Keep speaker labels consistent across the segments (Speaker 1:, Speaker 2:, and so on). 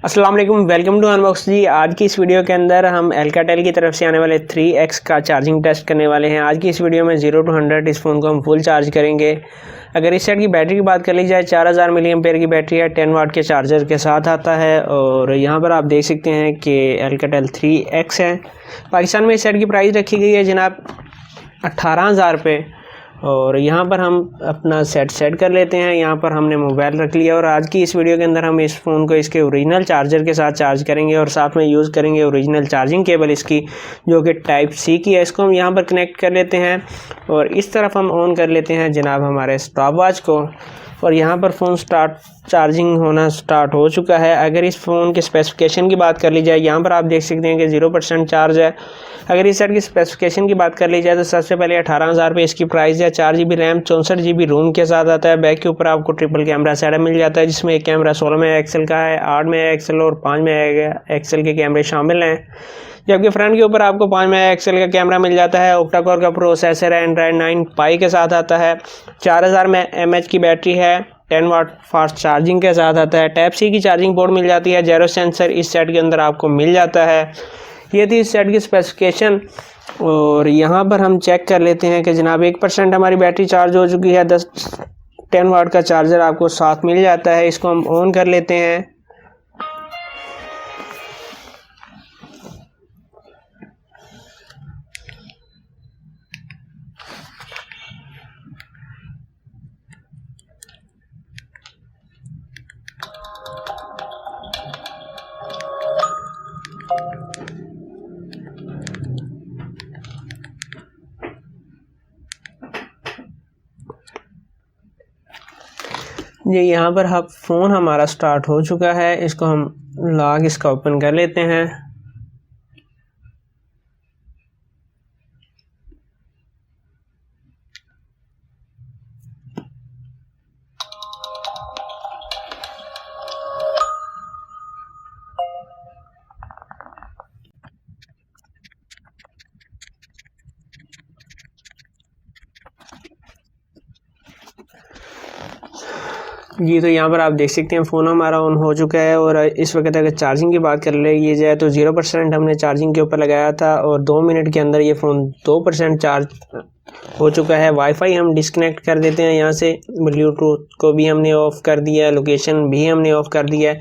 Speaker 1: अस्सलाम वालेकुम, welcome to unbox जी। आज की इस वीडियो के अंदर हम एल्काटेल की तरफ से आने वाले 3X का चार्जिंग टेस्ट करने वाले हैं। आज की इस वीडियो में 0 to 100 इस फ़ोन को हम फुल चार्ज करेंगे। अगर इस सेट की बैटरी की बात कर ली जाए, 4000 मिली एम्पेयर की बैटरी है, 10 वाट के चार्जर के साथ आता है। और यहाँ पर आप देख सकते हैं कि एल्काटेल 3X है। पाकिस्तान में इस सेट की प्राइस रखी गई है जनाब 18,000 रुपये। और यहाँ पर हम अपना सेट कर लेते हैं। यहाँ पर हमने मोबाइल रख लिया और आज की इस वीडियो के अंदर हम इस फ़ोन को इसके ओरिजिनल चार्जर के साथ चार्ज करेंगे और साथ में यूज़ करेंगे ओरिजिनल चार्जिंग केबल इसकी, जो कि टाइप सी की है। इसको हम यहाँ पर कनेक्ट कर लेते हैं और इस तरफ हम ऑन कर लेते हैं जनाब हमारे स्टॉप वॉच को। और यहाँ पर फ़ोन चार्जिंग होना स्टार्ट हो चुका है। अगर इस फ़ोन के स्पेसिफिकेशन की बात कर ली जाए, यहाँ पर आप देख सकते हैं कि 0% चार्ज है। अगर इस सेट की स्पेसिफिकेशन की बात कर ली जाए तो सबसे पहले 18,000 रुपये इसकी प्राइस है। 4 GB रैम, 64 GB रोम के साथ आता है। बैक के ऊपर आपको ट्रिपल कैमरा सेटअप मिल जाता है, जिसमें एक कैमरा 16 मेगापिक्सल का है, 8 मेगापिक्सल और 5 मेगापिक्सल के कैमरे शामिल हैं। जबकि फ्रंट के ऊपर आपको 5 मेगापिक्सल का कैमरा मिल जाता है। ऑक्टा कोर का प्रोसेसर है, एंड्रॉइड 9 पाई के साथ आता है। 4000 mAh की बैटरी है, 10 वाट फास्ट चार्जिंग के साथ आता है। टाइप सी की चार्जिंग पोर्ट मिल जाती है। जेरो सेंसर इस सेट के अंदर आपको मिल जाता है। ये थी इस सेट की स्पेसिफिकेशन। और यहाँ पर हम चेक कर लेते हैं कि जनाब 1% हमारी बैटरी चार्ज हो चुकी है। 10 वाट का चार्जर आपको साथ मिल जाता है। इसको हम ऑन कर लेते हैं। ये यहाँ पर फ़ोन हमारा स्टार्ट हो चुका है। इसको हम लॉक इसका ओपन कर लेते हैं। जी तो यहाँ पर आप देख सकते हैं फ़ोन हमारा ऑन हो चुका है। और इस वक्त अगर चार्जिंग की बात कर ली जाए तो 0% हमने चार्जिंग के ऊपर लगाया था और 2 मिनट के अंदर ये फ़ोन 2% चार्ज हो चुका है। वाईफाई हम डिस्कनेक्ट कर देते हैं यहाँ से। ब्लूटूथ को भी हमने ऑफ़ कर दिया है, लोकेशन भी हमने ऑफ़ कर दिया है।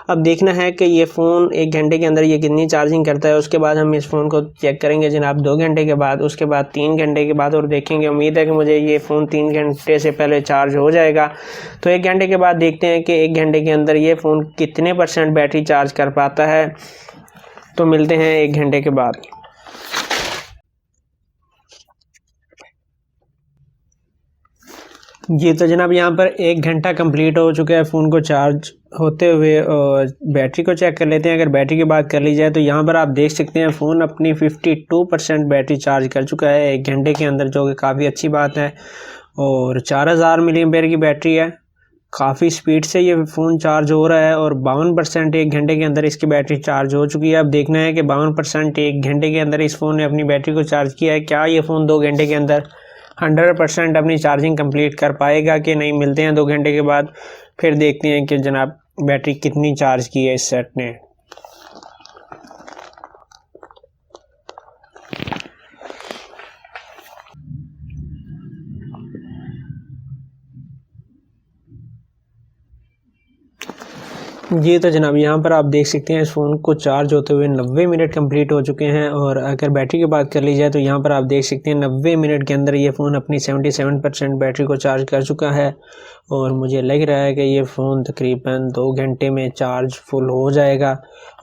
Speaker 1: अब देखना है कि ये फ़ोन 1 घंटे के अंदर ये कितनी चार्जिंग करता है। उसके बाद हम इस फ़ोन को चेक करेंगे जनाब 2 घंटे के बाद, उसके बाद 3 घंटे के बाद, और देखेंगे। उम्मीद है कि मुझे ये फ़ोन 3 घंटे से पहले चार्ज हो जाएगा। तो 1 घंटे के बाद देखते हैं कि 1 घंटे के अंदर ये फ़ोन कितने % बैटरी चार्ज कर पाता है। तो मिलते हैं 1 घंटे के बाद। जी तो जनाब यहाँ पर 1 घंटा कंप्लीट हो चुका है फ़ोन को चार्ज होते हुए। और बैटरी को चेक कर लेते हैं। अगर बैटरी की बात कर ली जाए तो यहाँ पर आप देख सकते हैं फ़ोन अपनी 52% बैटरी चार्ज कर चुका है 1 घंटे के अंदर, जो कि काफ़ी अच्छी बात है। और 4000 मिली एम्पेयर की बैटरी है। काफ़ी स्पीड से ये फ़ोन चार्ज हो रहा है और 52% 1 घंटे के अंदर इसकी बैटरी चार्ज हो चुकी है। अब देखना है कि 52% 1 घंटे के अंदर इस फ़ोन ने अपनी बैटरी को चार्ज किया है। क्या ये फ़ोन 2 घंटे के अंदर 100% अपनी चार्जिंग कंप्लीट कर पाएगा कि नहीं। मिलते हैं 2 घंटे के बाद, फिर देखते हैं कि जनाब बैटरी कितनी चार्ज की है इस सेट ने। जी तो जनाब यहाँ पर आप देख सकते हैं इस फ़ोन को चार्ज होते हुए 90 मिनट कंप्लीट हो चुके हैं। और अगर बैटरी की बात कर ली जाए तो यहाँ पर आप देख सकते हैं 90 मिनट के अंदर ये फ़ोन अपनी 77% बैटरी को चार्ज कर चुका है। और मुझे लग रहा है कि ये फ़ोन तकरीबन 2 घंटे में चार्ज फुल हो जाएगा।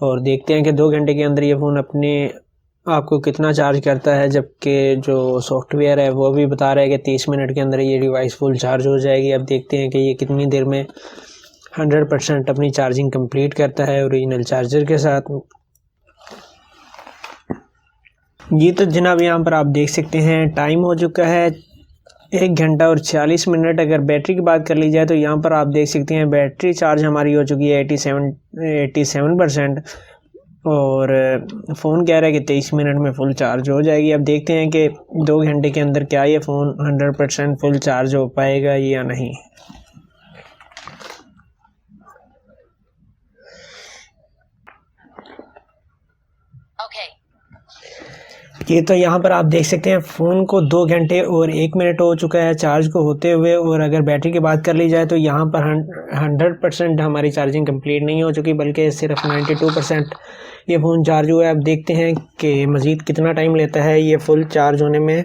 Speaker 1: और देखते हैं कि 2 घंटे के अंदर ये फ़ोन अपने आपको कितना चार्ज करता है। जबकि जो सॉफ्टवेयर है वो भी बता रहा है कि 30 मिनट के अंदर ये डिवाइस फुल चार्ज हो जाएगी। अब देखते हैं कि ये कितनी देर में 100% अपनी चार्जिंग कंप्लीट करता है ओरिजिनल चार्जर के साथ। जी तो जनाब यहाँ पर आप देख सकते हैं टाइम हो चुका है 1 घंटा और 46 मिनट। अगर बैटरी की बात कर ली जाए तो यहाँ पर आप देख सकते हैं बैटरी चार्ज हमारी हो चुकी है 87%। और फ़ोन कह रहा है कि 23 मिनट में फुल चार्ज हो जाएगी। अब देखते हैं कि 2 घंटे के अंदर क्या ये फ़ोन 100% फुल चार्ज हो पाएगा या नहीं। ये तो यहाँ पर आप देख सकते हैं फ़ोन को 2 घंटे और 1 मिनट हो चुका है चार्ज को होते हुए। और अगर बैटरी की बात कर ली जाए तो यहाँ पर 100% हमारी चार्जिंग कंप्लीट नहीं हो चुकी, बल्कि सिर्फ 92% ये फ़ोन चार्ज हुआ है। अब देखते हैं कि मज़ीद कितना टाइम लेता है ये फुल चार्ज होने में।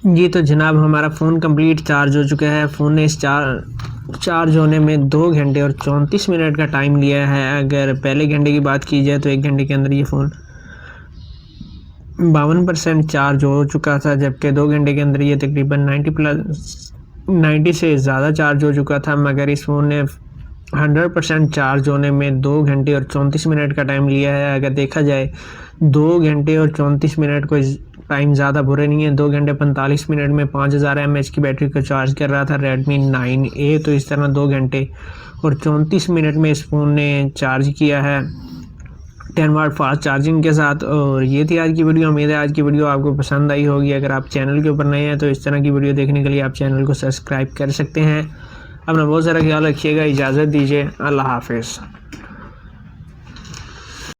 Speaker 1: जी तो जनाब हमारा फ़ोन कंप्लीट चार्ज हो चुका है। फ़ोन ने इस चार्ज होने में 2 घंटे और 34 मिनट का टाइम लिया है। अगर पहले घंटे की बात की जाए तो 1 घंटे के अंदर ये फ़ोन 52% चार्ज हो चुका था, जबकि 2 घंटे के अंदर ये तकरीबन 90 से ज़्यादा चार्ज हो चुका था। मगर इस फ़ोन ने 100% चार्ज होने में 2 घंटे और 34 मिनट का टाइम लिया है। अगर देखा जाए 2 घंटे और 34 मिनट कोई टाइम ज़्यादा बुरे नहीं है। 2 घंटे 45 मिनट में 5000 mAh की बैटरी को चार्ज कर रहा था Redmi 9A। तो इस तरह 2 घंटे और 34 मिनट में इस फ़ोन ने चार्ज किया है 10 वाट फास्ट चार्जिंग के साथ। और ये थी आज की वीडियो। उम्मीद है आज की वीडियो आपको पसंद आई होगी। अगर आप चैनल के ऊपर नए हैं तो इस तरह की वीडियो देखने के लिए आप चैनल को सब्सक्राइब कर सकते हैं। अपना बहुत सारा ख्याल रखिएगा। इजाज़त दीजिए। अल्लाह हाफिज़।